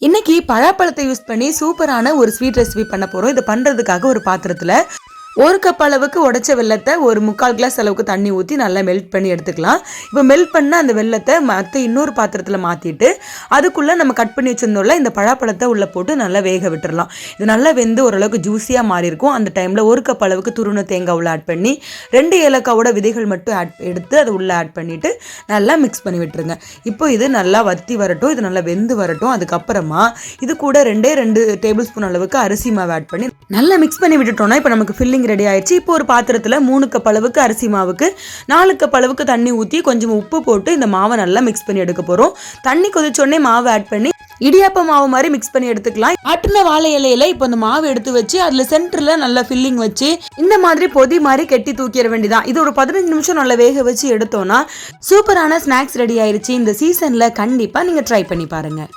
இன்னைக்கு பழாப்பழத்தை யூஸ் பண்ணி சூப்பரான ஒரு ஸ்வீட் ரெசிபி பண்ண போறோம். இது பண்றதுக்காக ஒரு பாத்திரத்துல 1 கப் அளவுக்கு உடைச்ச வெல்லத்தை ஒரு 3/4 கிளாஸ் அளவுக்கு தண்ணி ஊற்றி நல்லா மெல்ட் பண்ணி எடுத்துக்கலாம். இப்போ மெல்ட் பண்ண அந்த வெல்லத்தை இன்னொரு பாத்திரத்தில் மாற்றிட்டு அதுக்குள்ளே நம்ம கட் பண்ணி வச்சிருந்தோம்ல இந்த பழாப்பழத்தை உள்ளே போட்டு நல்லா வேக விட்டுறலாம். இது நல்லா வெந்து ஓரளவுக்கு ஜூஸியாக மாறி இருக்கும். அந்த டைமில் 1 கப் அளவுக்கு துருவன தேங்காய் உள்ள ஆட் பண்ணி 2 ஏலக்காவோட விதைகள் மட்டும் எடுத்து அதை உள்ளே ஆட் பண்ணிவிட்டு நல்லா மிக்ஸ் பண்ணி விட்டுருங்க. இப்போ இது நல்லா வத்தி வரட்டும், இது நல்லா வெந்து வரட்டும். அதுக்கப்புறமா இது கூட 2 டேபிள் ஸ்பூன் அளவுக்கு அரிசி மாவு ஆட் பண்ணி நல்லா மிக்ஸ் பண்ணி விட்டுட்டோம்னா இப்போ நமக்கு ஃபில்லிங் ரெடி ஆயிடுச்சு. இப்போ ஒரு பாத்திரத்தில் 3 கப் அளவுக்கு அரிசி மாவுக்கு 4 கப் அளவுக்கு தண்ணி ஊற்றி கொஞ்சம் உப்பு போட்டு இந்த மாவை நல்லா மிக்ஸ் பண்ணி எடுக்க போகிறோம். தண்ணி கொதிச்சோடனே மாவு ஆட் பண்ணி இடியாப்ப மாவு மாதிரி மிக்ஸ் பண்ணி எடுத்துக்கலாம். ஆட்டின வாழை இலையில இப்போ இந்த மாவு எடுத்து வச்சு அதில் சென்டரில் நல்லா ஃபில்லிங் வச்சு இந்த மாதிரி பொதி மாதிரி கெட்டி தூக்கிட வேண்டியதான். இது ஒரு 15 நிமிஷம் நல்லா வேக வச்சு எடுத்தோம்னா சூப்பரான ஸ்நாக்ஸ் ரெடி ஆயிடுச்சு. இந்த சீசனில் கண்டிப்பாக நீங்கள் ட்ரை பண்ணி பாருங்கள்.